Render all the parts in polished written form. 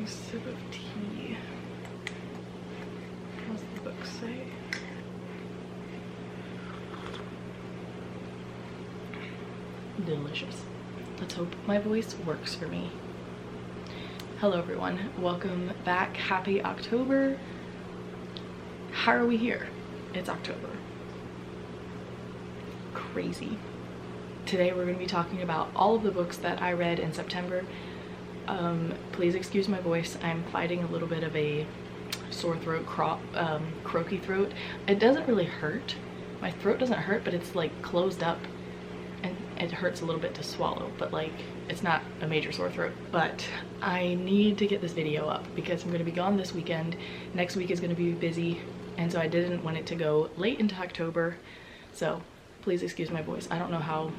Nice sip of tea. What's the book say? Delicious. Let's hope my voice works for me. Hello everyone, welcome back. Happy October. How are we here? It's October. Crazy. Today we're going to be talking about all of the books that I read in September. Please excuse my voice. I'm fighting a little bit of a sore throat, croaky throat. It doesn't really hurt. My throat doesn't hurt, but it's like closed up and it hurts a little bit to swallow, but like it's not a major sore throat. But I need to get this video up because I'm going to be gone this weekend. Next week is going to be busy, and so I didn't want it to go late into October. So please excuse my voice. I don't know how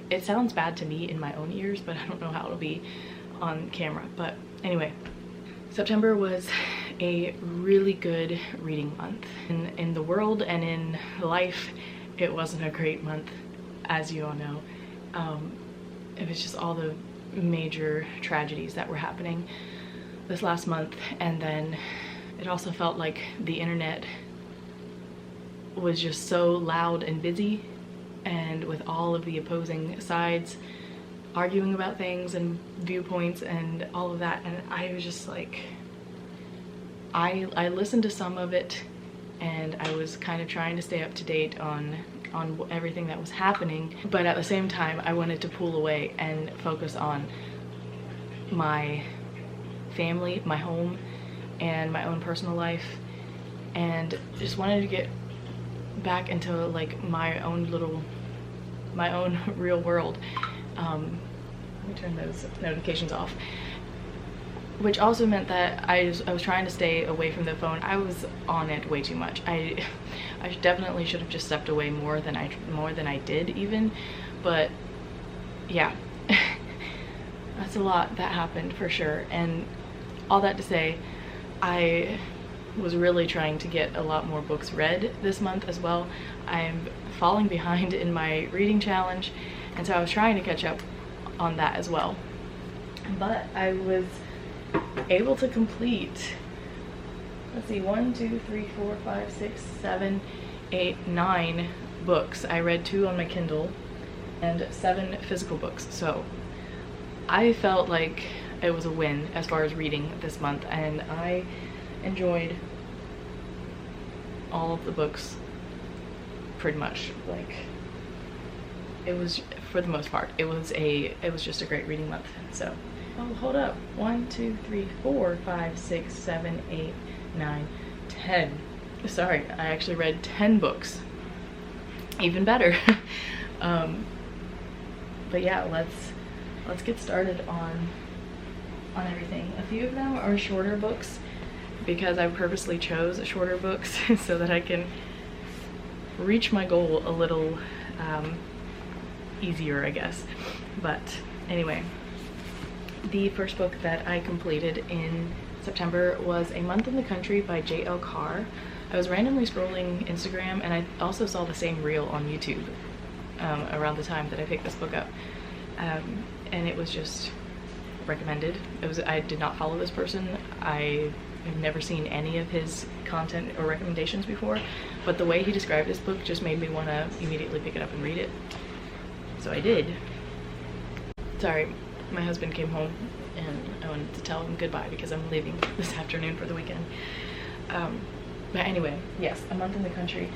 it sounds bad to me in my own ears, but I don't know how it'll be on camera. But anyway, September was a really good reading month. In the world and in life, it wasn't a great month, as you all know. It was just all the major tragedies that were happening this last month, and then it also felt like the internet was just so loud and busy, and with all of the opposing sides arguing about things and viewpoints and all of that, and I was just like, I listened to some of it and I was kind of trying to stay up to date on everything that was happening, but at the same time I wanted to pull away and focus on my family, my home, and my own personal life, and just wanted to get back into like my own real world. Let me turn those notifications off. Which also meant that I was trying to stay away from the phone. I was on it way too much. I definitely should have just stepped away more than I did even. But yeah, that's a lot that happened for sure. And all that to say, I was really trying to get a lot more books read this month as well. I'm falling behind in my reading challenge, and so I was trying to catch up on that as well. But I was able to complete, let's see, 1, 2, 3, 4, 5, 6, 7, 8, 9 books. I read 2 on my Kindle and 7 physical books. So I felt like it was a win as far as reading this month, and I enjoyed all of the books pretty much. Like, it was, for the most part, it was just a great reading month. So, oh, hold up, 1, 2, 3, 4, 5, 6, 7, 8, 9, 10. Sorry, I actually read 10 books. Even better. But yeah, let's get started on everything. A few of them are shorter books because I purposely chose shorter books so that I can reach my goal a little easier, I guess. But anyway, the first book that I completed in September was A Month in the Country by J.L. Carr. I was randomly scrolling Instagram, and I also saw the same reel on YouTube around the time that I picked this book up. And it was just recommended. I did not follow this person. I have never seen any of his content or recommendations before, but the way he described this book just made me want to immediately pick it up and read it. So I did. Sorry, my husband came home and I wanted to tell him goodbye because I'm leaving this afternoon for the weekend. But anyway, yes, A Month in the Country.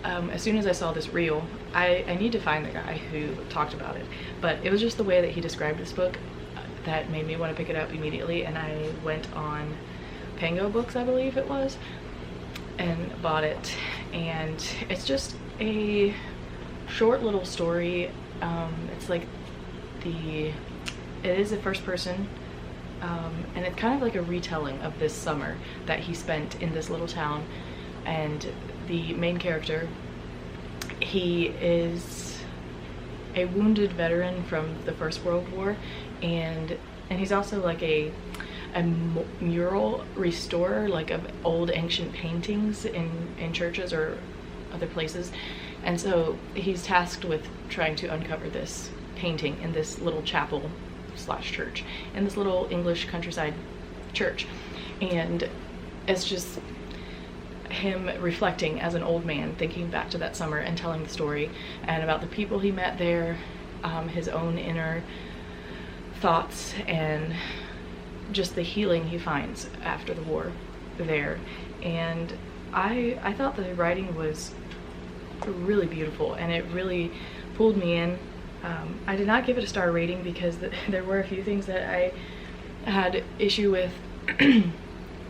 As soon as I saw this reel, I need to find the guy who talked about it, but it was just the way that he described this book that made me want to pick it up immediately, and I went on Pango Books, I believe it was, and bought it. And it's just a short little story. It's like it is a first person, and it's kind of like a retelling of this summer that he spent in this little town. And the main character, he is a wounded veteran from the First World War, and he's also like a mural restorer, like of old ancient paintings in churches or other places. And so he's tasked with trying to uncover this painting in this little chapel / church in this little English countryside church. And it's just him reflecting as an old man, thinking back to that summer and telling the story and about the people he met there, his own inner thoughts, and just the healing he finds after the war there. And I thought the writing was really beautiful, and it really pulled me in. I did not give it a star rating because there were a few things that I had issue with.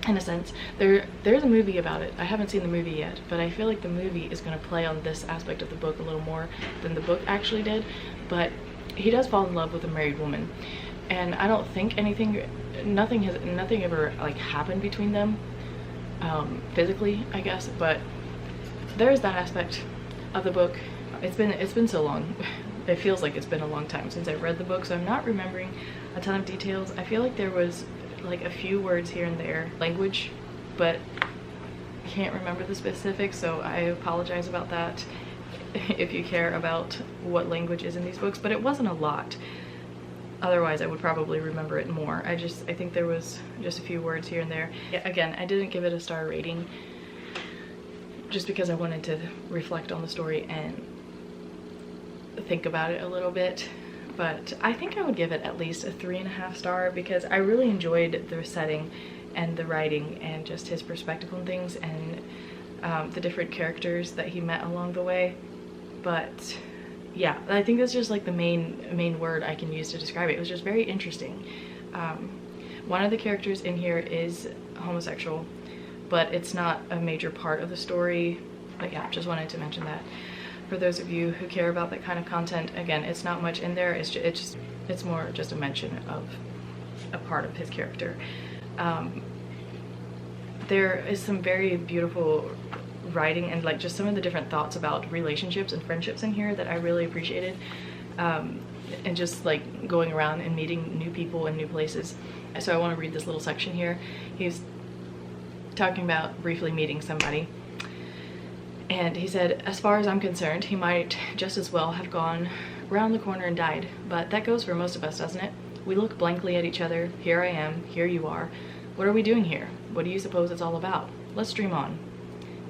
In a sense, there's a movie about it. I haven't seen the movie yet, but I feel like the movie is going to play on this aspect of the book a little more than the book actually did. But he does fall in love with a married woman, and I don't think nothing ever like happened between them physically, I guess. But there's that aspect of the book. It's been so long. It feels like it's been a long time since I've read the book, so I'm not remembering a ton of details. I feel like there was like a few words here and there, language, but I can't remember the specifics, so I apologize about that if you care about what language is in these books, but it wasn't a lot. Otherwise I would probably remember it more. I think there was just a few words here and there. Again, I didn't give it a star rating just because I wanted to reflect on the story and think about it a little bit. But I think I would give it at least a 3.5 star because I really enjoyed the setting and the writing and just his perspective on things, and the different characters that he met along the way. But yeah, I think that's just like the main word I can use to describe it. It was just very interesting. One of the characters in here is homosexual, but it's not a major part of the story. But yeah, just wanted to mention that. For those of you who care about that kind of content, again, it's not much in there. It's more just a mention of a part of his character. There is some very beautiful writing and like just some of the different thoughts about relationships and friendships in here that I really appreciated. And just like going around and meeting new people in new places. So I want to read this little section here. He's talking about briefly meeting somebody. And he said, as far as I'm concerned, he might just as well have gone round the corner and died. But that goes for most of us, doesn't it? We look blankly at each other. Here I am. Here you are. What are we doing here? What do you suppose it's all about? Let's dream on.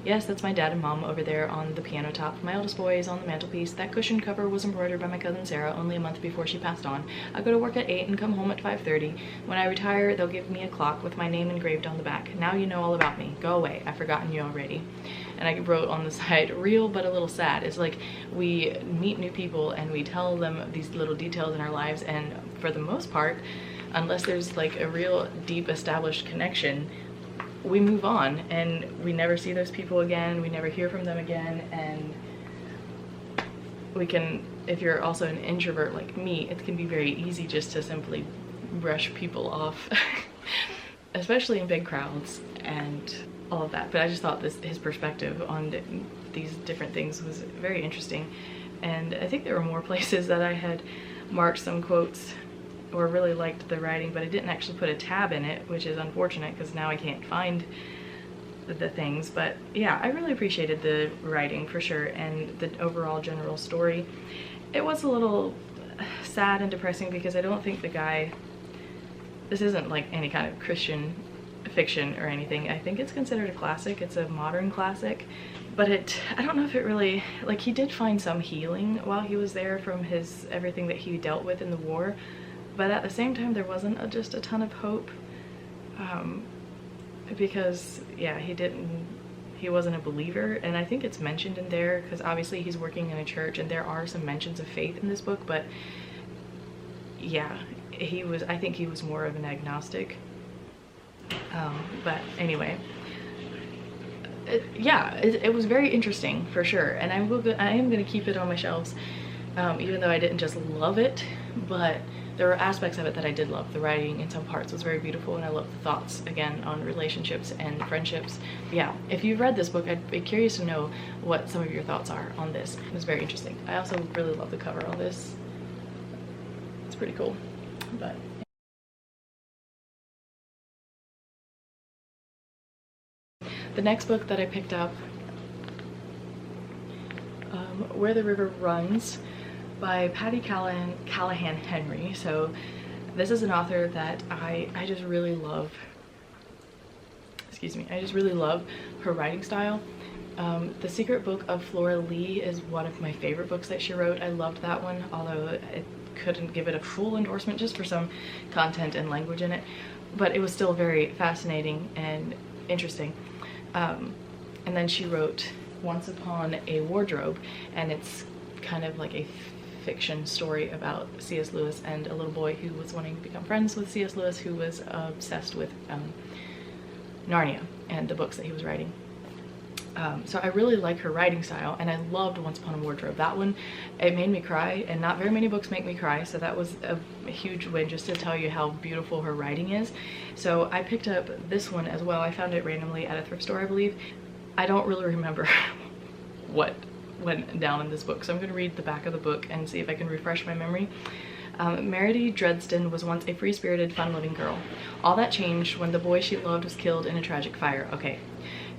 Yes, that's my dad and mom over there on the piano top. My eldest boy is on the mantelpiece. That cushion cover was embroidered by my cousin Sarah only a month before she passed on. I go to work at 8 and come home at 5:30. When I retire, they'll give me a clock with my name engraved on the back. Now you know all about me. Go away. I've forgotten you already. And I wrote on the side, real but a little sad. It's like we meet new people and we tell them these little details in our lives, and for the most part, unless there's like a real deep established connection, we move on and we never see those people again, we never hear from them again. And we can, if you're also an introvert like me, it can be very easy just to simply brush people off, especially in big crowds and all of that. But I just thought his perspective on these different things was very interesting. And I think there were more places that I had marked some quotes or really liked the writing, but I didn't actually put a tab in it, which is unfortunate because now I can't find the things. But yeah, I really appreciated the writing for sure, and the overall general story. It was a little sad and depressing because I don't think the guy, this isn't like any kind of Christian fiction or anything. I think it's considered a classic. It's a modern classic, but I don't know if it really, like, he did find some healing while he was there from everything that he dealt with in the war. But at the same time, there wasn't just a ton of hope, because yeah, he wasn't a believer. And I think it's mentioned in there because obviously he's working in a church and there are some mentions of faith in this book, but yeah, I think he was more of an agnostic. But anyway, it was very interesting for sure, and I am going to keep it on my shelves, even though I didn't just love it, but there were aspects of it that I did love. The writing in some parts was very beautiful, and I love the thoughts, again, on relationships and friendships. Yeah, if you've read this book, I'd be curious to know what some of your thoughts are on this. It was very interesting. I also really love the cover on this. It's pretty cool. But the next book that I picked up, Where the River Runs, by Patti Callahan Henry. So this is an author that I just really love excuse me, I just really love her writing style. The Secret Book of Flora Lee is one of my favorite books that she wrote. I loved that one, although I couldn't give it a full endorsement just for some content and language in it, but it was still very fascinating and interesting. And then she wrote Once Upon a Wardrobe, and it's kind of like a fiction story about C.S. Lewis and a little boy who was wanting to become friends with C.S. Lewis, who was obsessed with Narnia and the books that he was writing. So I really like her writing style, and I loved Once Upon a Wardrobe. That one, it made me cry, and not very many books make me cry, so that was a huge win, just to tell you how beautiful her writing is. So I picked up this one as well. I found it randomly at a thrift store, I believe. I don't really remember what went down in this book, so I'm going to read the back of the book and see if I can refresh my memory. Meredith Dredston was once a free-spirited, fun-loving girl. All that changed when the boy she loved was killed in a tragic fire. Okay,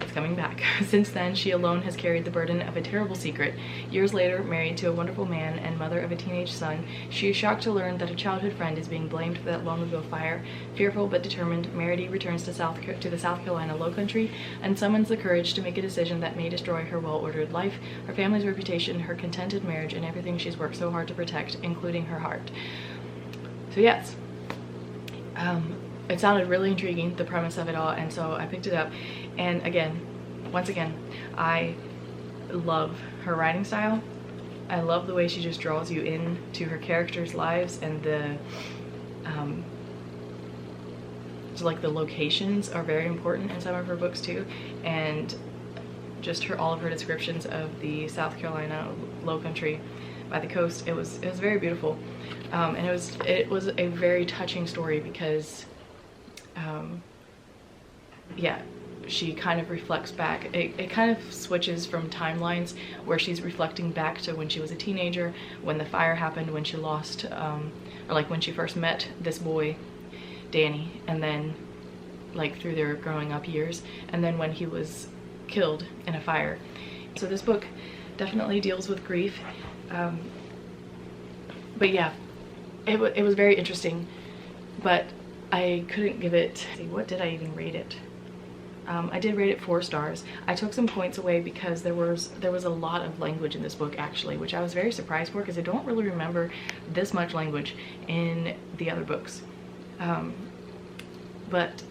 it's coming back. Since then, she alone has carried the burden of a terrible secret. Years later, married to a wonderful man and mother of a teenage son, she is shocked to learn that a childhood friend is being blamed for that long-ago fire. Fearful but determined, Meredith returns to the South Carolina Lowcountry and summons the courage to make a decision that may destroy her well-ordered life, her family's reputation, her contented marriage, and everything she's worked so hard to protect, including her heart. So yes, it sounded really intriguing, the premise of it all, and so I picked it up. And again, once again, I love her writing style. I love the way she just draws you into her characters' lives, and the so like the locations are very important in some of her books too, and just all of her descriptions of the South Carolina Lowcountry by the coast. It was very beautiful, and it was a very touching story because yeah, she kind of reflects back. It kind of switches from timelines where she's reflecting back to when she was a teenager, when the fire happened, when she lost or like when she first met this boy Danny, and then like through their growing up years, and then when he was killed in a fire. So this book definitely deals with grief, but yeah, it was very interesting, but I couldn't give it, what did I even rate it? I did rate it 4 stars. I took some points away because there was a lot of language in this book actually, which I was very surprised for because I don't really remember this much language in the other books. But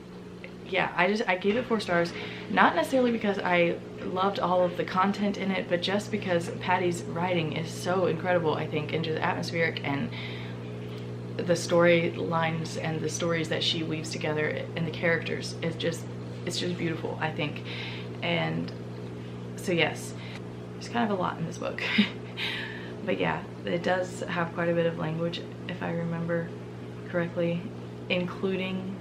yeah, I gave it 4 stars, not necessarily because I loved all of the content in it, but just because Patti's writing is so incredible, I think, and just atmospheric, and the storylines and the stories that she weaves together and the characters, it's just beautiful, I think. And so yes, there's kind of a lot in this book. But yeah, it does have quite a bit of language, if I remember correctly, including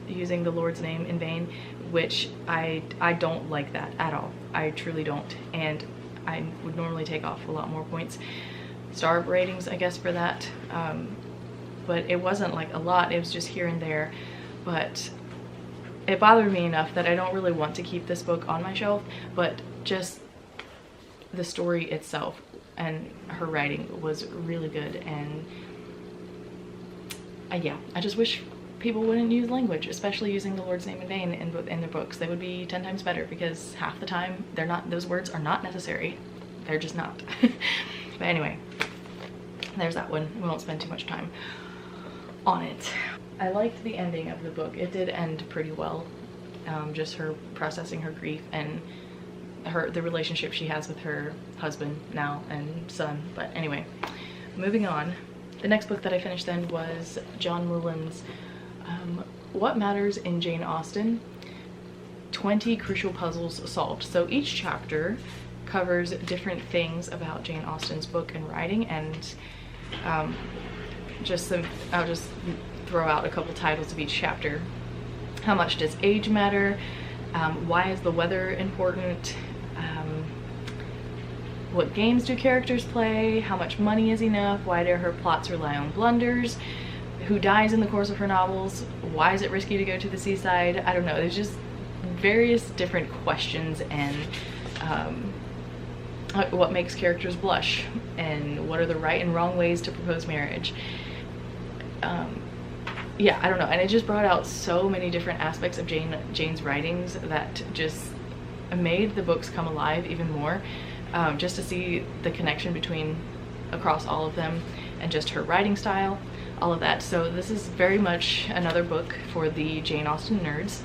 using the Lord's name in vain, which I don't like that at all. I truly don't, and I would normally take off a lot more points, star ratings I guess, for that, but it wasn't like a lot, it was just here and there. But it bothered me enough that I don't really want to keep this book on my shelf, but just the story itself and her writing was really good. And yeah, I just wish people wouldn't use language, especially using the Lord's name in vain in their books. They would be 10 times better, because half the time those words are not necessary. They're just not. But anyway, there's that one. We won't spend too much time on it. I liked the ending of the book. It did end pretty well. Just her processing her grief and the relationship she has with her husband now and son. But anyway, moving on. The next book that I finished then was John Mullan's What Matters in Jane Austen, 20 Crucial Puzzles Solved. So each chapter covers different things about Jane Austen's book and writing, and I'll just throw out a couple titles of each chapter. How much does age matter? Why is the weather important? What games do characters play? How much money is enough? Why do her plots rely on blunders? Who dies in the course of her novels? Why is it risky to go to the seaside? I don't know. There's just various different questions, and what makes characters blush, and what are the right and wrong ways to propose marriage. yeah, I don't know, and it just brought out so many different aspects of Jane's writings that just made the books come alive even more. Just to see the connection between across all of them, and just her writing style, all of that. So this is very much another book for the Jane Austen nerds.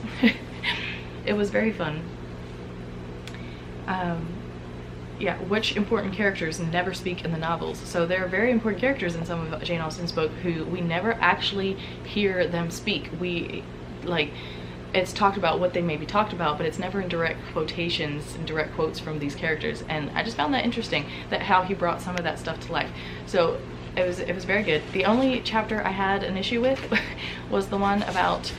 It was very fun. Yeah, which important characters never speak in the novels? So there are very important characters in some of Jane Austen's book who we never actually hear them speak. We, like, it's talked about what they may be talked about, but it's never in direct quotations and direct quotes from these characters. And I just found that interesting, that how he brought some of that stuff to life. So it was very good. The only chapter I had an issue with was the one about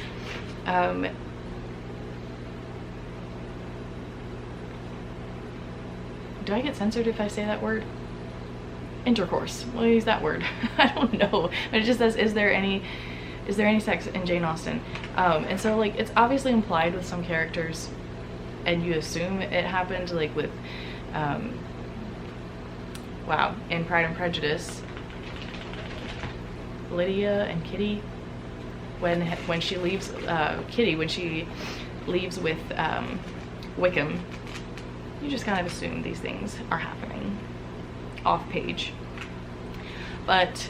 do I get censored if I say that word? Intercourse. We'll use that word. I don't know. But it just says, is there any sex in Jane Austen? And so, like, it's obviously implied with some characters, and you assume it happened, like with wow, in Pride and Prejudice, Lydia and Kitty, when she leaves Kitty, when she leaves with Wickham, you just kind of assume these things are happening off page. But,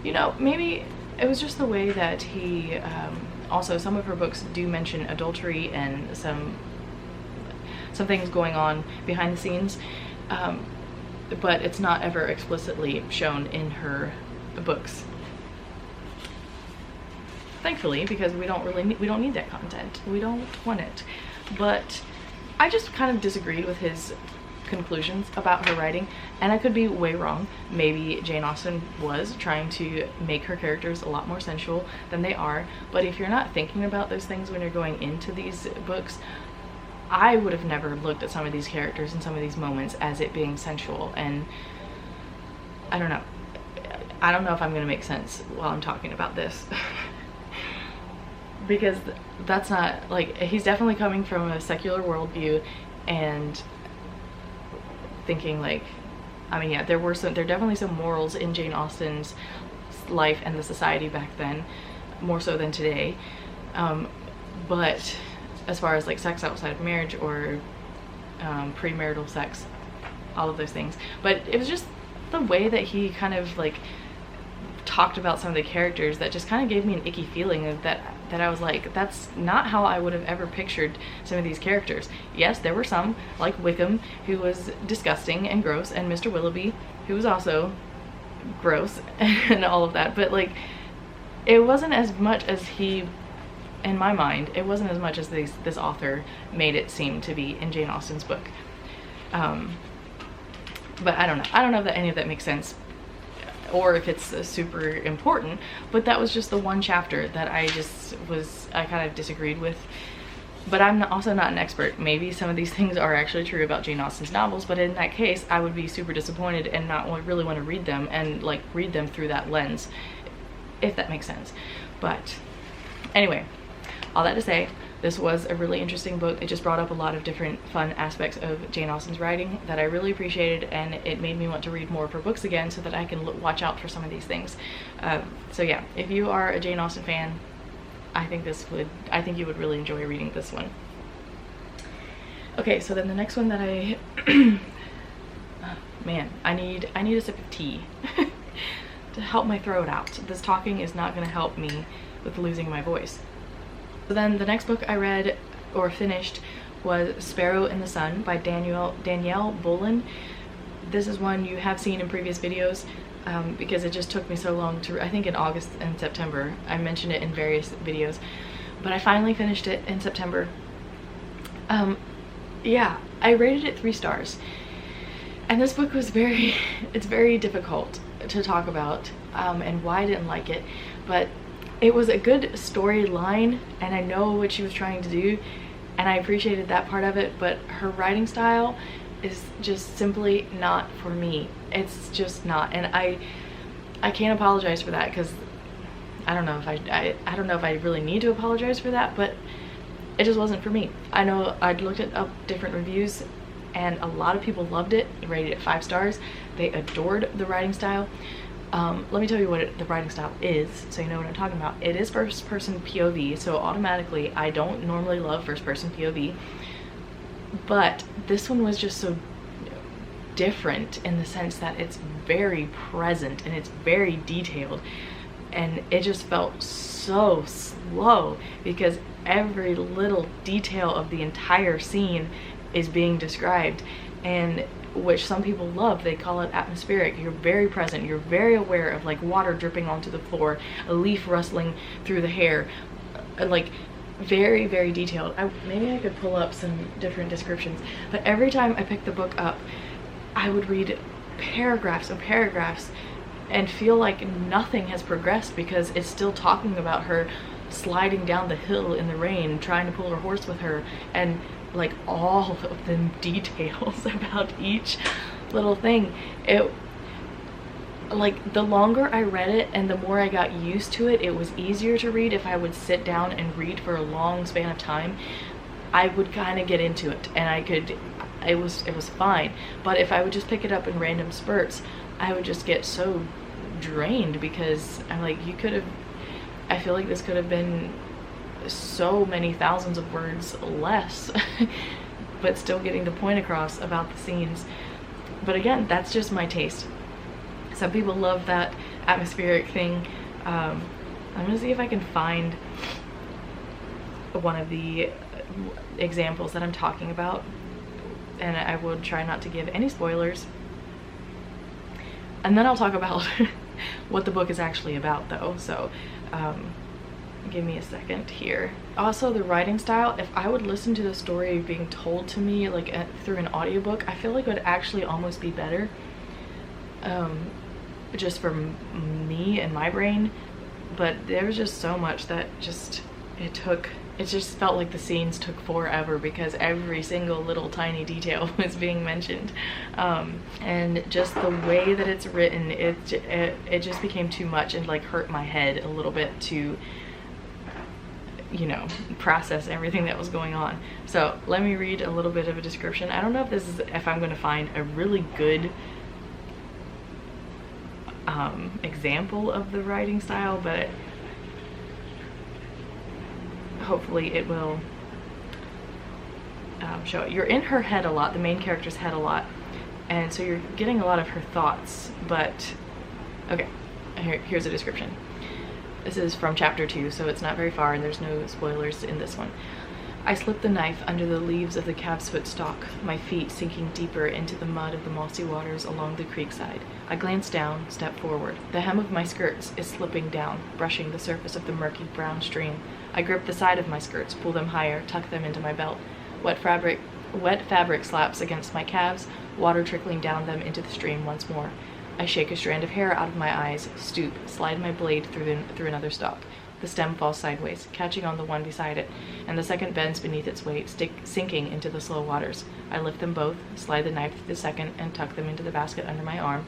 you know, maybe it was just the way that he also, some of her books do mention adultery and some things going on behind the scenes, but it's not ever explicitly shown in her books, thankfully, because we don't need that content. We don't want it. But I just kind of disagreed with his conclusions about her writing, and I could be way wrong. Maybe Jane Austen was trying to make her characters a lot more sensual than they are, but if you're not thinking about those things when you're going into these books, I would have never looked at some of these characters and some of these moments as it being sensual. And I don't know if I'm gonna make sense while I'm talking about this. Because that's not, like, he's definitely coming from a secular worldview and thinking, like, I mean, yeah, there are definitely some morals in Jane Austen's life and the society back then, more so than today. But as far as like sex outside of marriage or premarital sex, all of those things. But it was just the way that he kind of like talked about some of the characters that just kind of gave me an icky feeling of that I was like, that's not how I would have ever pictured some of these characters. Yes, there were some, like Wickham, who was disgusting and gross, and Mr. Willoughby, who was also gross and all of that, but like, it wasn't as much as he, in my mind, it wasn't as much as this author made it seem to be in Jane Austen's book. But I don't know if any of that makes sense, or if it's super important, but that was just the one chapter that I kind of disagreed with. But I'm also not an expert. Maybe some of these things are actually true about Jane Austen's novels, but in that case, I would be super disappointed and not really want to read them and like read them through that lens, if that makes sense. But anyway, all that to say, this was a really interesting book. It just brought up a lot of different fun aspects of Jane Austen's writing that I really appreciated, and it made me want to read more of her books again so that I can watch out for some of these things. So yeah, if you are a Jane Austen fan, I think you would really enjoy reading this one. Okay, so then the next one that I man, I need a sip of tea to help my throat out. This talking is not going to help me with losing my voice. So then the next book I read or finished was Sparrow in the Sun by Danielle Bullen. This is one you have seen in previous videos because it just took me so long to, I think in August and September. I mentioned it in various videos, but I finally finished it in September. Yeah, I rated it 3 stars. And this book was it's very difficult to talk about and why I didn't like it, but it was a good storyline, and I know what she was trying to do, and I appreciated that part of it, but her writing style is just simply not for me. It's just not, and I can't apologize for that, because I don't know if I really need to apologize for that, but it just wasn't for me. I know I'd looked up different reviews, and a lot of people loved it, rated it 5 stars. They adored the writing style. Let me tell you what the writing style is, so you know what I'm talking about. It is first person POV, so automatically I don't normally love first person POV, but this one was just so different in the sense that it's very present and it's very detailed, and it just felt so slow because every little detail of the entire scene is being described, and which some people love. They call it atmospheric. You're very present, you're very aware of like water dripping onto the floor, a leaf rustling through the hair, like very, very detailed. Maybe I could pull up some different descriptions, but every time I picked the book up, I would read paragraphs and paragraphs and feel like nothing has progressed because it's still talking about her sliding down the hill in the rain, trying to pull her horse with her, and like all of the details about each little thing. It, like, the longer I read it and the more I got used to it, it was easier to read. If I would sit down and read for a long span of time, I would kind of get into it and I could, it was fine. But if I would just pick it up in random spurts, I would just get so drained because I'm like, I feel like this could have been so many thousands of words less but still getting the point across about the scenes. But again, that's just my taste. Some people love that atmospheric thing. I'm gonna see if I can find one of the examples that I'm talking about, and I will try not to give any spoilers, and then I'll talk about what the book is actually about though. So give me a second here. Also, the writing style, if I would listen to the story being told to me like through an audiobook, I feel like it would actually almost be better, just for me and my brain. But there was just so much that it just felt like the scenes took forever because every single little tiny detail was being mentioned, and just the way that it's written, it just became too much and like hurt my head a little bit to, you know, process everything that was going on. So let me read a little bit of a description. I don't know if I'm going to find a really good example of the writing style, but hopefully it will show it. You're in her head a lot, the main character's head a lot, and so you're getting a lot of her thoughts. But okay, here's a description. This is from chapter 2, so it's not very far and there's no spoilers in this one. I slipped the knife under the leaves of the calf's foot stalk, my feet sinking deeper into the mud of the mossy waters along the creekside. I glanced down, stepped forward. The hem of my skirts is slipping down, brushing the surface of the murky brown stream. I grip the side of my skirts, pull them higher, tuck them into my belt. Wet fabric slaps against my calves, water trickling down them into the stream once more. I shake a strand of hair out of my eyes, stoop, slide my blade through another stalk. The stem falls sideways, catching on the one beside it, and the second bends beneath its weight, sinking into the slow waters. I lift them both, slide the knife through the second, and tuck them into the basket under my arm.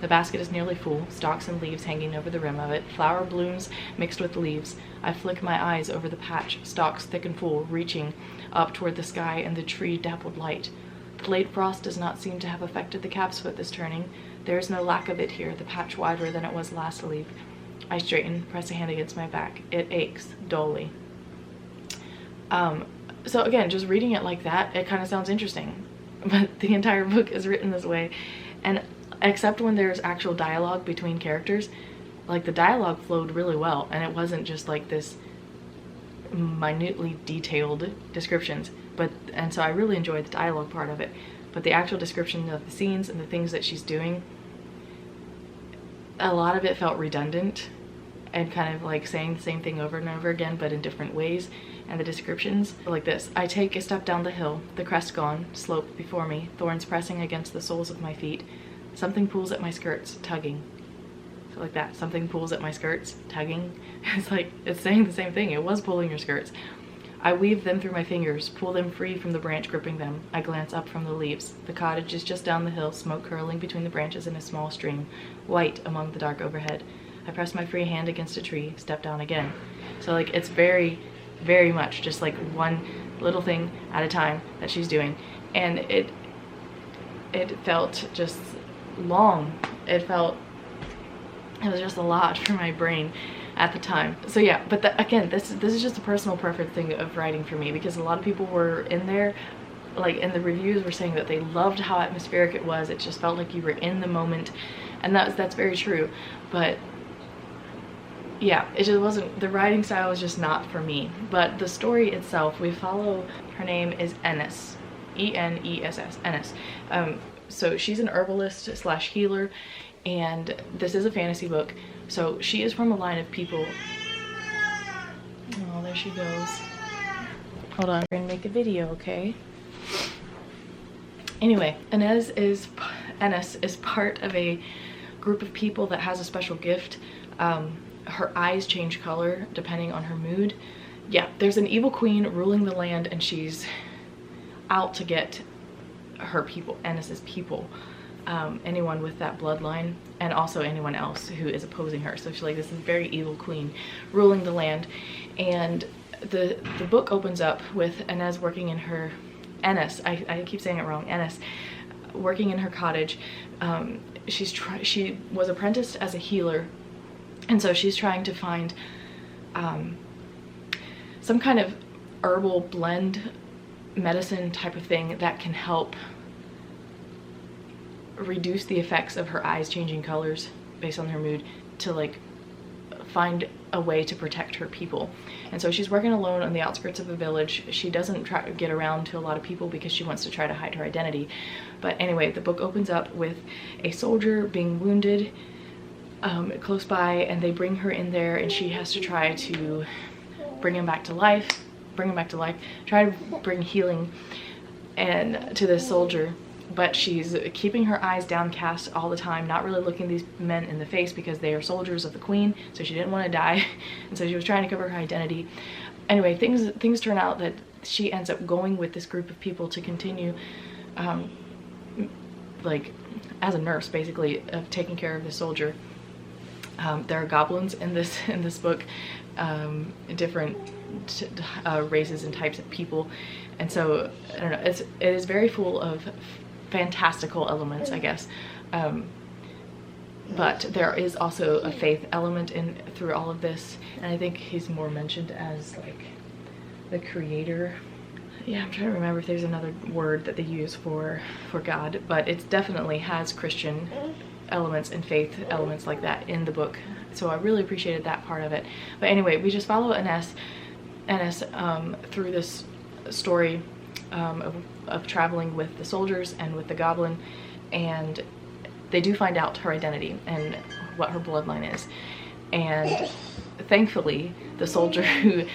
The basket is nearly full, stalks and leaves hanging over the rim of it, flower blooms mixed with leaves. I flick my eyes over the patch, stalks thick and full, reaching up toward the sky and the tree-dappled light. The late frost does not seem to have affected the calf's foot this turning. There is no lack of it here, the patch wider than it was last leaf. I straighten, press a hand against my back. It aches, dully. So again, just reading it like that, it kind of sounds interesting. But the entire book is written this way. And except when there's actual dialogue between characters, like the dialogue flowed really well. And it wasn't just like this minutely detailed descriptions. And so I really enjoyed the dialogue part of it. But the actual description of the scenes and the things that she's doing, a lot of it felt redundant and kind of like saying the same thing over and over again, but in different ways. And the descriptions like this: I take a step down the hill, the crest gone, slope before me, thorns pressing against the soles of my feet. Something pulls at my skirts, tugging. So like that, something pulls at my skirts, tugging. It's like, it's saying the same thing. It was pulling your skirts. I weave them through my fingers, pull them free from the branch gripping them. I glance up from the leaves. The cottage is just down the hill, smoke curling between the branches in a small stream, white among the dark overhead. I press my free hand against a tree, step down again. So like, it's very, very much just like one little thing at a time that she's doing. And it felt just long. It felt It was just a lot for my brain at the time. So yeah, but again, this is just a personal preference thing of writing for me, because a lot of people were in there, like in the reviews, were saying that they loved how atmospheric it was. It just felt like you were in the moment, and that's very true. But yeah, it just wasn't, the writing style was just not for me. But the story itself, we follow, her name is Ennis, E-N-E-S-S, Ennis. So she's an herbalist slash healer, and this is a fantasy book. So she is from a line of people. Oh, there she goes. Hold on, we're gonna make a video, okay? Anyway, Ennis is part of a group of people that has a special gift. Her eyes change color depending on her mood. Yeah, there's an evil queen ruling the land, and she's out to get her people, Ennis's people. Anyone with that bloodline, and also anyone else who is opposing her. So she's like, this is very evil queen ruling the land. And the book opens up with Ennis working in her, I keep saying it wrong, Ennis, working in her cottage. She was apprenticed as a healer, and so she's trying to find some kind of herbal blend medicine type of thing that can help reduce the effects of her eyes changing colors based on her mood, to like find a way to protect her people. And so she's working alone on the outskirts of a village. She doesn't try to get around to a lot of people because she wants to try to hide her identity. But anyway, the book opens up with a soldier being wounded close by, and they bring her in there, and she has to try to bring him back to life, try to bring healing and to this soldier. But she's keeping her eyes downcast all the time, not really looking these men in the face because they are soldiers of the queen, so she didn't want to die. And so she was trying to cover her identity. Anyway, things turn out that she ends up going with this group of people to continue like as a nurse, basically, of taking care of the soldier. There are goblins in this book, different races and types of people, and so I don't know, it is very full of fantastical elements, I guess, but there is also a faith element through all of this, and I think he's more mentioned as like the creator. Yeah, I'm trying to remember if there's another word that they use for God, but it definitely has Christian elements and faith elements like that in the book, so I really appreciated that part of it. But anyway, we just follow Ennis through this story of traveling with the soldiers and with the goblin, and they do find out her identity and what her bloodline is. And thankfully, the soldier who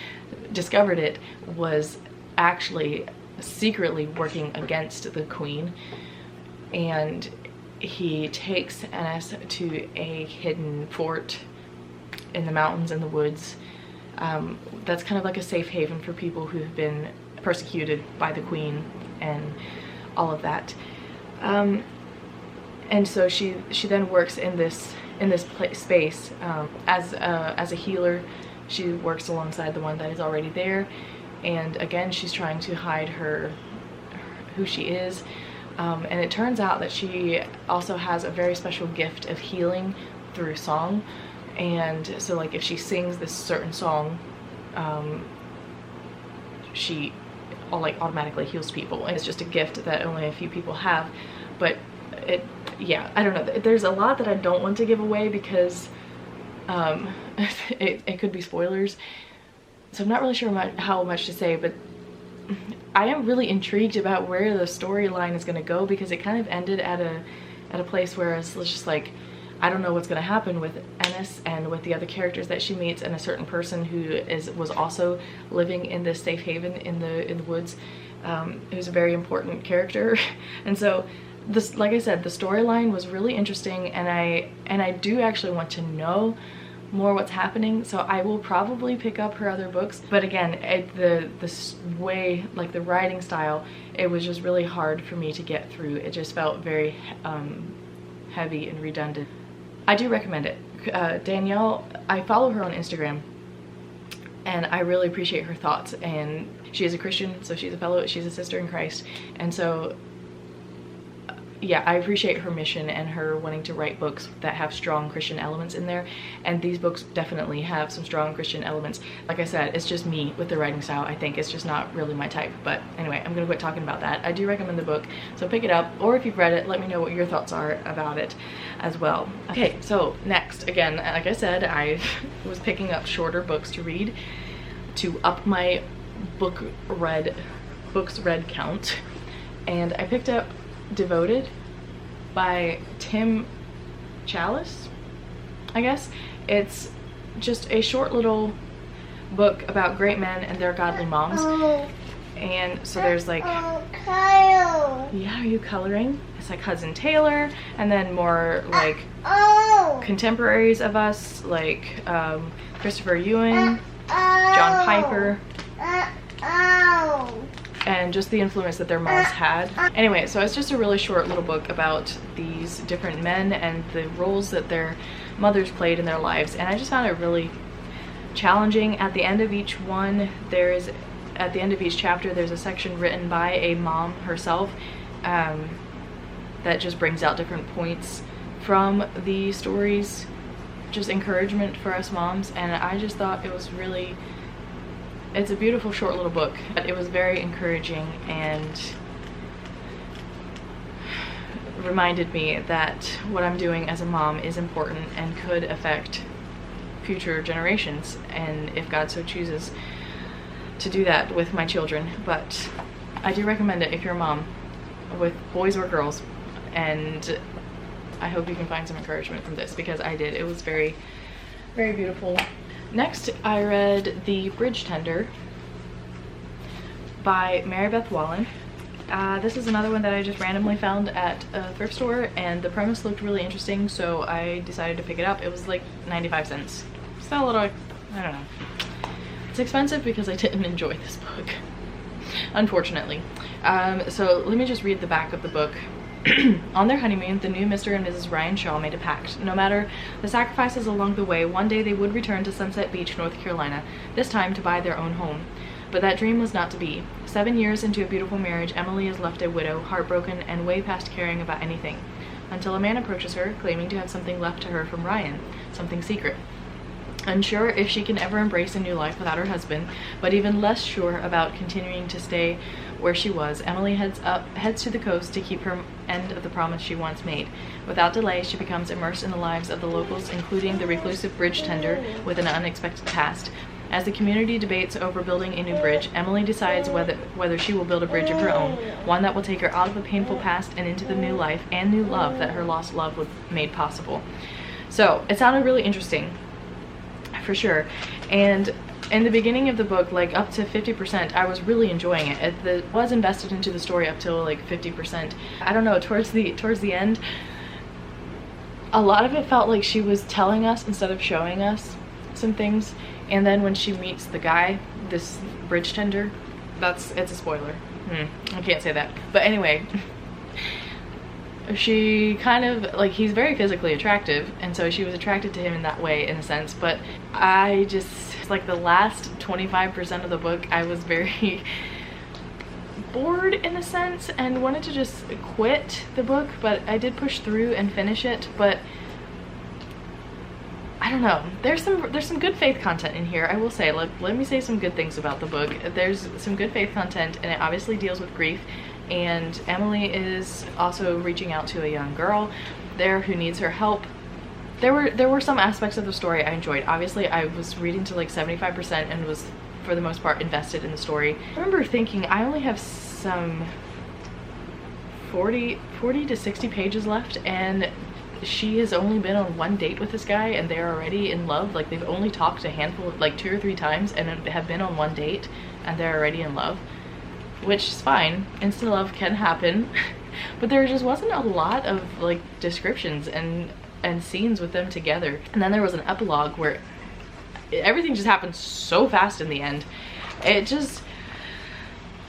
discovered it was actually secretly working against the queen, and he takes Ennis to a hidden fort in the mountains and the woods. That's kind of like a safe haven for people who have been persecuted by the queen and all of that. And so she then works in this space as a healer. She works alongside the one that is already there, and again she's trying to hide who she is. And it turns out that she also has a very special gift of healing through song. And so like if she sings this certain song, she automatically heals people. And it's just a gift that only a few people have. But yeah, I don't know, there's a lot that I don't want to give away because it could be spoilers, so I'm not really sure how much to say. But I am really intrigued about where the storyline is going to go, because it kind of ended at a place where it's just like, I don't know what's going to happen with Ennis and with the other characters that she meets, and a certain person who was also living in this safe haven in the woods, who's a very important character. And so this, like I said, the storyline was really interesting, and I do actually want to know more what's happening, so I will probably pick up her other books. But again, the way, like the writing style, it was just really hard for me to get through. It just felt very heavy and redundant. I do recommend it. Danielle, I follow her on Instagram, and I really appreciate her thoughts, and she is a Christian, so she's a sister in Christ, and so yeah, I appreciate her mission and her wanting to write books that have strong Christian elements in there, and these books definitely have some strong Christian elements. Like I said, it's just me with the writing style. I think it's just not really my type. But anyway, I'm gonna quit talking about that. I do recommend the book, so pick it up, or if you've read it, let me know what your thoughts are about it as well. Okay, so next, again, like I said, I was picking up shorter books to read to up my books read count, and I picked up Devoted by Tim Challies, I guess. It's just a short little book about great men and their godly moms. And so there's like, yeah, are you coloring? It's like Cousin Taylor, and then more like contemporaries of us, like Christopher Ewing, John Piper, and just the influence that their moms had. Anyway, so it's just a really short little book about these different men and the roles that their mothers played in their lives, and I just found it really challenging. At the end of each one, at the end of each chapter, there's a section written by a mom herself that just brings out different points from the stories, just encouragement for us moms, and I just thought it was really, it's a beautiful short little book. It was very encouraging and reminded me that what I'm doing as a mom is important and could affect future generations, and if God so chooses to do that with my children. But I do recommend it if you're a mom with boys or girls, and I hope you can find some encouragement from this, because I did. It was very, very beautiful. Next, I read The Bridge Tender by Marybeth Whalen. This is another one that I just randomly found at a thrift store, and the premise looked really interesting, so I decided to pick it up. It was like 95 cents. So a little, I don't know. It's expensive because I didn't enjoy this book, unfortunately. So let me just read the back of the book. On their honeymoon, the new Mr. and Mrs. Ryan Shaw made a pact. No matter the sacrifices along the way, one day they would return to Sunset Beach, North Carolina, this time to buy their own home. But that dream was not to be. 7 years into a beautiful marriage, Emily is left a widow, heartbroken, and way past caring about anything, until a man approaches her, claiming to have something left to her from Ryan, something secret. Unsure if she can ever embrace a new life without her husband, but even less sure about continuing to stay where she was, Emily heads to the coast to keep her end of the promise she once made. Without delay, she becomes immersed in the lives of the locals, including the reclusive bridge tender with an unexpected past. As the community debates over building a new bridge, Emily decides whether she will build a bridge of her own, one that will take her out of the painful past and into the new life and new love that her lost love made possible. So it sounded really interesting, for sure. And in the beginning of the book, like up to 50%, I was really enjoying it. It was invested into the story up till like 50%. I don't know, towards the end, a lot of it felt like she was telling us instead of showing us some things. And then when she meets the guy, this bridge tender, it's a spoiler. I can't say that. But anyway, she kind of, like, he's very physically attractive, and so she was attracted to him in that way, in a sense. But I just, like, the last 25% of the book, I was very bored in a sense and wanted to just quit the book, but I did push through and finish it. But I don't know, there's some good faith content in here, I will say. Let me say some good things about the book. There's some good faith content, and it obviously deals with grief, and Emily is also reaching out to a young girl there who needs her help. There were some aspects of the story I enjoyed. Obviously, I was reading to like 75% and was, for the most part, invested in the story. I remember thinking I only have some 40 to 60 pages left, and she has only been on one date with this guy and they're already in love. Like, they've only talked a handful of, like, 2 or 3 times and have been on one date and they're already in love, which is fine. Instant love can happen. But there just wasn't a lot of, like, descriptions and scenes with them together. And then there was an epilogue where everything just happened so fast in the end. It just,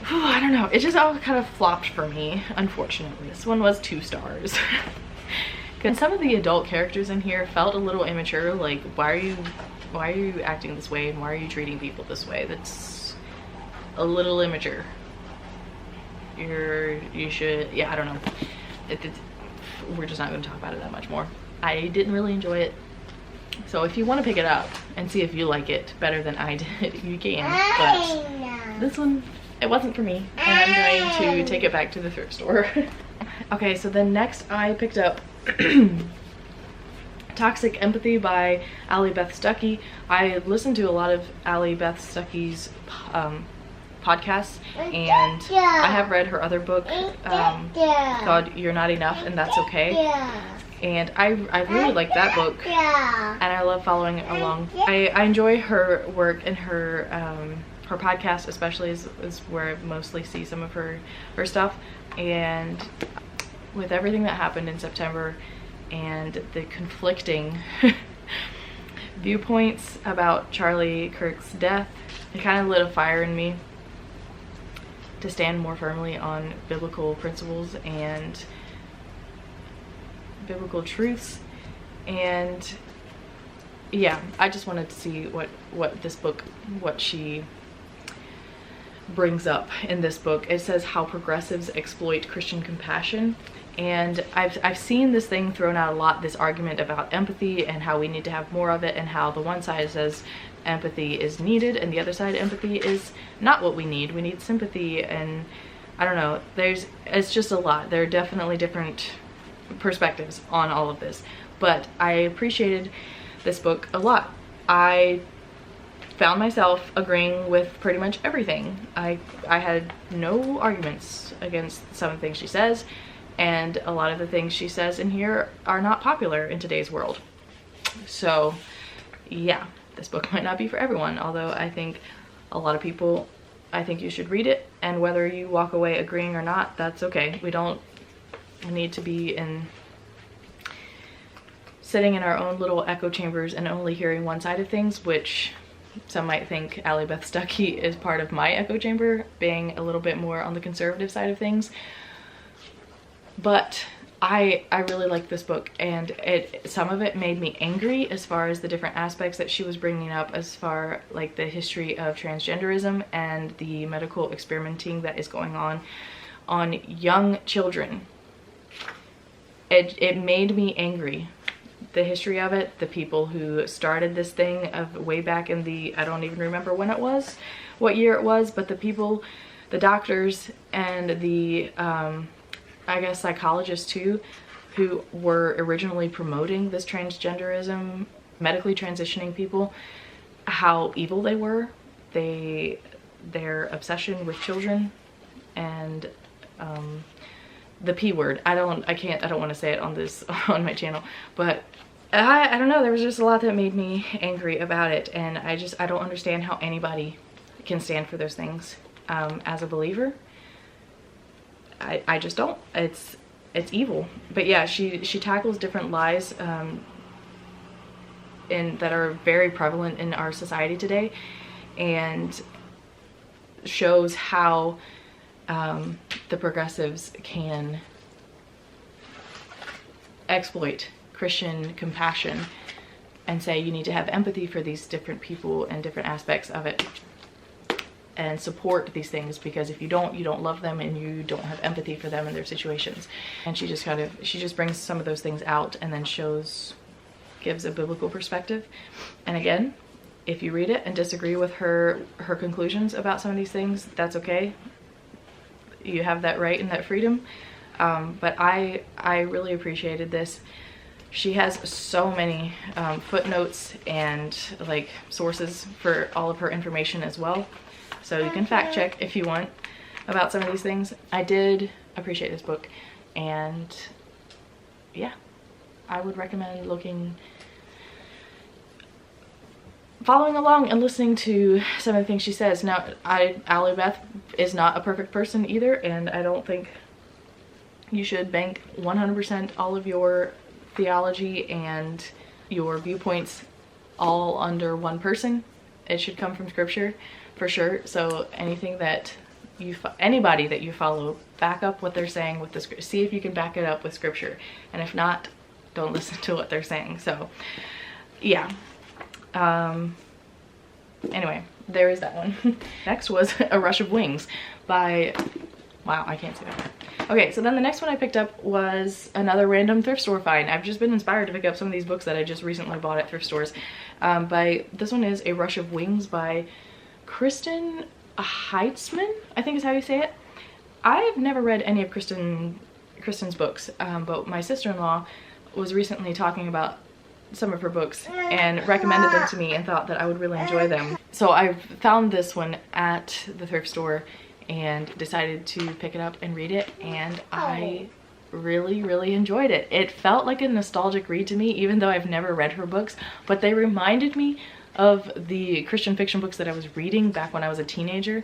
I don't know, it just all kind of flopped for me, unfortunately. This one was 2 stars. And some of the adult characters in here felt a little immature. Like, why are you acting this way, and why are you treating people this way? That's a little immature. You should, yeah, I don't know. we're just not going to talk about it that much more. I didn't really enjoy it. So if you want to pick it up and see if you like it better than I did, you can. But this one, it wasn't for me. And I'm going to take it back to the thrift store. Okay, so then next I picked up Toxic Empathy by Allie Beth Stuckey. I listened to a lot of Allie Beth Stuckey's podcasts, and I have read her other book called You're Not Enough and That's Okay. And I really like that book, and I love following along. I enjoy her work, and her podcast especially is where I mostly see some of her stuff. And with everything that happened in September and the conflicting viewpoints about Charlie Kirk's death, it kind of lit a fire in me to stand more firmly on biblical principles and biblical truths. And yeah, I just wanted to see what this book, what she brings up in this book. It says how progressives exploit Christian compassion, and I've seen this thing thrown out a lot, this argument about empathy and how we need to have more of it, and how the one side says empathy is needed and the other side empathy is not what we need sympathy. And I don't know, it's just a lot. There are definitely different perspectives on all of this, but I appreciated this book a lot. I found myself agreeing with pretty much everything. I had no arguments against some of the things she says, and a lot of the things she says in here are not popular in today's world. So yeah, this book might not be for everyone, although I think a lot of people, I think you should read it, and whether you walk away agreeing or not, that's okay. We don't need to be sitting in our own little echo chambers and only hearing one side of things, which some might think Allie Beth Stuckey is part of my echo chamber, being a little bit more on the conservative side of things. But I really like this book, and some of it made me angry as far as the different aspects that she was bringing up, as far like the history of transgenderism and the medical experimenting that is going on young children. It made me angry. The history of it, the people who started this thing of way back in the, I don't even remember when it was, what year it was, but the people, the doctors and the I guess psychologists too, who were originally promoting this transgenderism, medically transitioning people, how evil they were, their obsession with children, and the P word. I don't want to say it on my channel, but I don't know, there was just a lot that made me angry about it, and I don't understand how anybody can stand for those things as a believer. I just don't. It's evil. But yeah, she tackles different lies that are very prevalent in our society today, and shows how the progressives can exploit Christian compassion and say you need to have empathy for these different people and different aspects of it, and support these things, because if you don't love them, and you don't have empathy for them and their situations. And she just brings some of those things out, and then gives a biblical perspective. And again, if you read it and disagree with her conclusions about some of these things, that's okay. You have that right and that freedom. But I really appreciated this. She has so many footnotes and like sources for all of her information as well. So you can fact check if you want about some of these things. I did appreciate this book, and yeah, I would recommend following along and listening to some of the things she says. Now, Allie Beth is not a perfect person either, and I don't think you should bank 100% all of your theology and your viewpoints all under one person. It should come from scripture for sure. So anything that anybody that you follow, back up what they're saying with see if you can back it up with scripture, and if not, don't listen to what they're saying. So yeah, anyway, there is that one. Next was A Rush of Wings by Wow, I can't see that. Okay, so then the next one I picked up was another random thrift store find. I've just been inspired to pick up some of these books that I just recently bought at thrift stores. This one is A Rush of Wings by Kristen Heitzmann, I think is how you say it. I've never read any of Kristen's books, but my sister-in-law was recently talking about some of her books and recommended them to me and thought that I would really enjoy them. So I found this one at the thrift store and decided to pick it up and read it, and I really enjoyed it. It felt like a nostalgic read to me, even though I've never read her books, but they reminded me of the Christian fiction books that I was reading back when I was a teenager.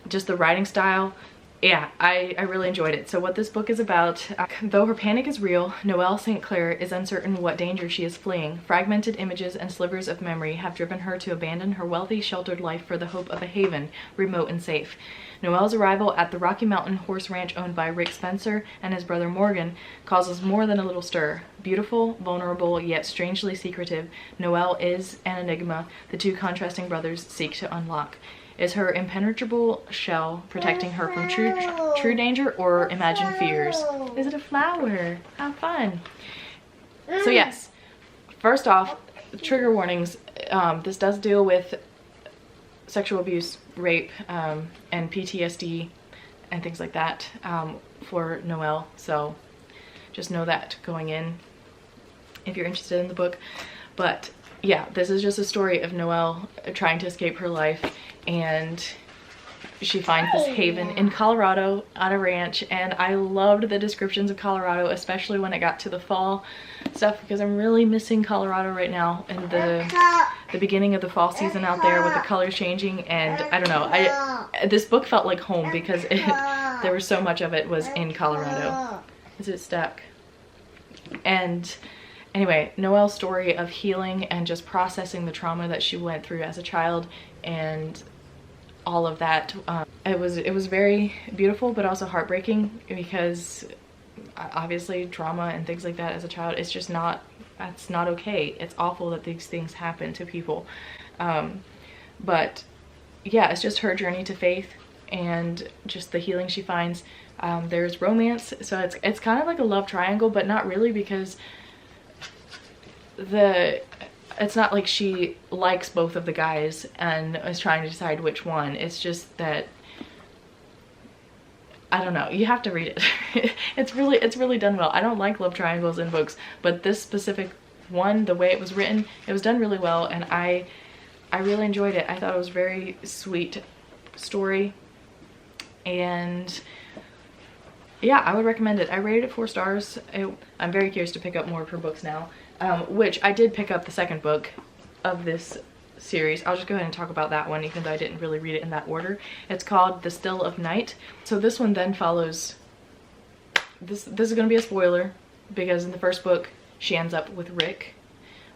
Just the writing style. Yeah, I really enjoyed it. So what this book is about, though her panic is real, Noelle St. Clair is uncertain what danger she is fleeing. Fragmented images and slivers of memory have driven her to abandon her wealthy, sheltered life for the hope of a haven, remote and safe. Noelle's arrival at the Rocky Mountain horse ranch owned by Rick Spencer and his brother Morgan causes more than a little stir. Beautiful, vulnerable, yet strangely secretive, Noelle is an enigma the two contrasting brothers seek to unlock. Is her impenetrable shell protecting her from true danger or imagined fears? Is it a flower? How fun. So yes, first off, trigger warnings. This does deal with sexual abuse, rape, and PTSD and things like that for Noelle. So just know that going in if you're interested in the book. But yeah, this is just a story of Noelle trying to escape her life, and she finds this haven in Colorado on a ranch, and I loved the descriptions of Colorado, especially when it got to the fall stuff, because I'm really missing Colorado right now and the beginning of the fall season out there with the colors changing. And I don't know, this book felt like home because there was so much of it was in Colorado. Is it stuck? And anyway, Noelle's story of healing and just processing the trauma that she went through as a child and all of that, it was very beautiful, but also heartbreaking, because obviously trauma and things like that as a child, it's just not, that's not okay. It's awful that these things happen to people. But yeah, it's just her journey to faith and just the healing she finds. There's romance, so it's kind of like a love triangle, but not really, because it's not like she likes both of the guys and is trying to decide which one. It's just that, I don't know, you have to read it. It's really done well. I don't like love triangles in books, but this specific one, the way it was written, it was done really well, and I really enjoyed it. I thought it was a very sweet story, and yeah, I would recommend it. I rated it 4 stars. I'm very curious to pick up more of her books now. Which I did pick up the second book of this series. I'll just go ahead and talk about that one, even though I didn't really read it in that order. It's called The Still of Night. So this one then follows, this is going to be a spoiler, because in the first book she ends up with Rick,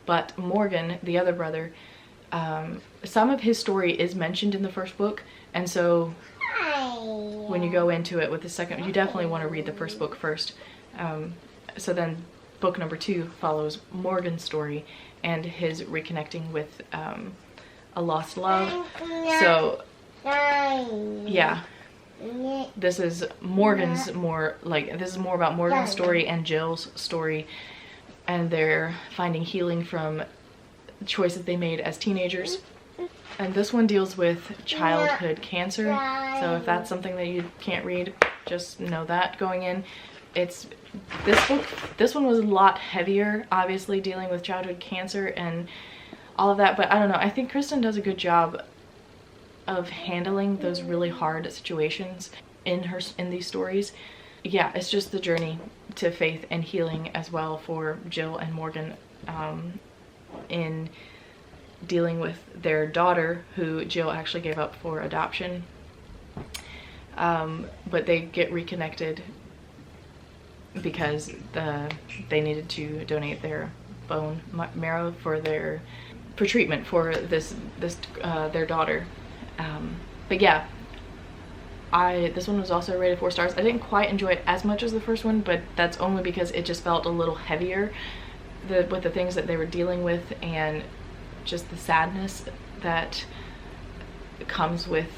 but Morgan, the other brother, some of his story is mentioned in the first book, and so when you go into it with the second, you definitely want to read the first book first. So then book number 2 follows Morgan's story and his reconnecting with a lost love. So yeah, this is Morgan's more like, this is more about Morgan's story and Jill's story, and they're finding healing from choices they made as teenagers. And this one deals with childhood cancer, so if that's something that you can't read, just know that going in. This one was a lot heavier, obviously dealing with childhood cancer and all of that, but I don't know, I think Kristen does a good job of handling those really hard situations in these stories. Yeah, it's just the journey to faith and healing as well for Jill and Morgan, in dealing with their daughter, who Jill actually gave up for adoption, but they get reconnected because they needed to donate their bone marrow for treatment for their daughter. But yeah, this one was also rated 4 stars. I didn't quite enjoy it as much as the first one, but that's only because it just felt a little heavier with the things that they were dealing with, and just the sadness that comes with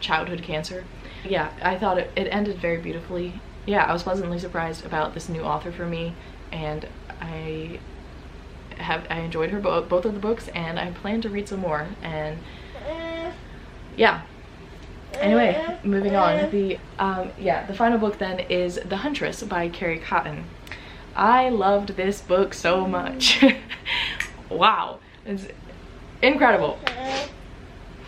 childhood cancer. yeah, I thought it ended very beautifully. Yeah, I was pleasantly surprised about this new author for me, and I enjoyed her both of the books, and I plan to read some more. And yeah, anyway, moving on. The final book then is The Huntress by Carrie Cotten. I loved this book so much. Wow, it's incredible.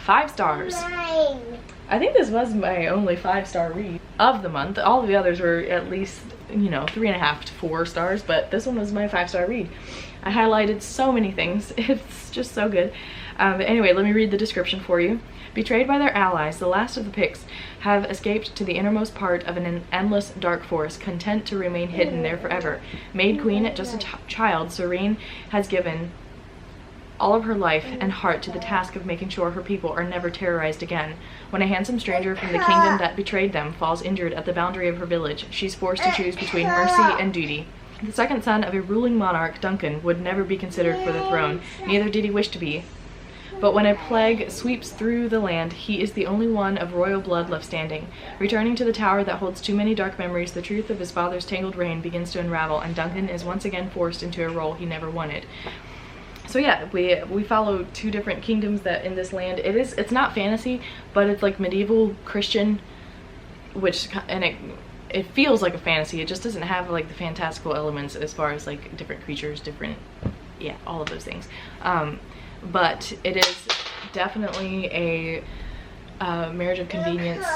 5 stars. I think this was my only 5-star read of the month. All of the others were at least, you know, 3.5 to 4 stars, but this one was my 5-star read. I highlighted so many things. It's just so good. But anyway, let me read the description for you. Betrayed by their allies, the last of the Picts have escaped to the innermost part of an endless dark forest, content to remain hidden there forever. Made queen at just a child, Serene has given all of her life and heart to the task of making sure her people are never terrorized again. When a handsome stranger from the kingdom that betrayed them falls injured at the boundary of her village, she's forced to choose between mercy and duty. The second son of a ruling monarch, Duncan, would never be considered for the throne, neither did he wish to be. But when a plague sweeps through the land, he is the only one of royal blood left standing. Returning to the tower that holds too many dark memories, the truth of his father's tangled reign begins to unravel, and Duncan is once again forced into a role he never wanted. So yeah, we follow 2 different kingdoms that in this land. It's not fantasy, but it's like medieval Christian, it feels like a fantasy. It just doesn't have like the fantastical elements as far as like different creatures, yeah, all of those things. But it is definitely a marriage of convenience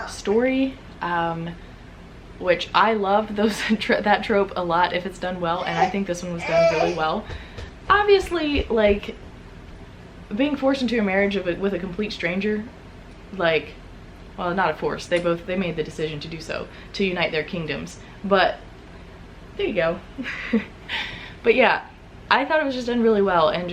story, which I love that trope a lot if it's done well, and I think this one was done really well. Obviously, like, being forced into a marriage with a complete stranger, like, well, not a force, they made the decision to do so, to unite their kingdoms, but there you go. But yeah, I thought it was just done really well, and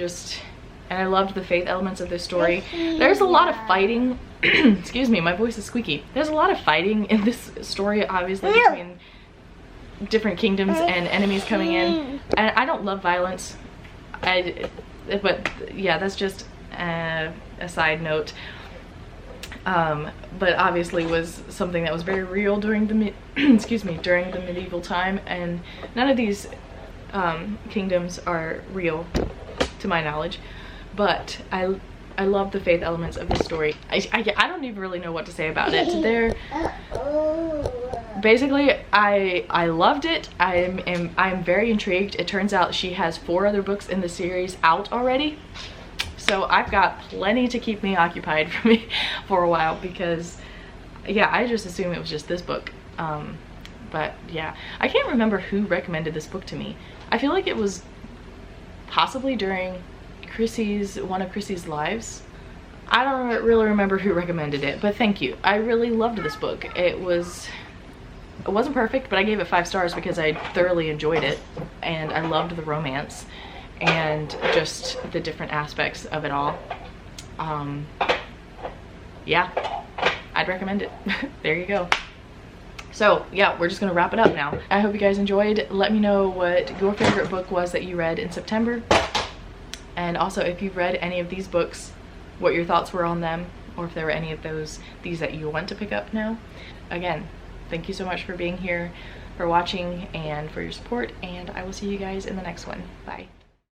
I loved the faith elements of this story. There's a lot of fighting. Excuse me, my voice is squeaky. There's a lot of fighting in this story, obviously, between different kingdoms and enemies coming in, and I don't love violence. But yeah, that's just a side note. But obviously was something that was very real during the during the medieval time, and none of these kingdoms are real to my knowledge. But I love the faith elements of this story. I don't even really know what to say about it. Basically, I loved it. I'm very intrigued. It turns out she has 4 other books in the series out already, so I've got plenty to keep me occupied for a while, because yeah, I just assumed it was just this book. But yeah, I can't remember who recommended this book to me. I feel like it was possibly during one of Chrissy's lives. I don't really remember who recommended it, but thank you. I really loved this book. It wasn't perfect, but I gave it 5 stars because I thoroughly enjoyed it, and I loved the romance and just the different aspects of it all. Yeah, I'd recommend it. There you go. So yeah, we're just gonna wrap it up now. I hope you guys enjoyed. Let me know what your favorite book was that you read in September, and also if you've read any of these books, what your thoughts were on them, or if there were any of these that you want to pick up now. Again, thank you so much for being here, for watching, and for your support, and I will see you guys in the next one. Bye.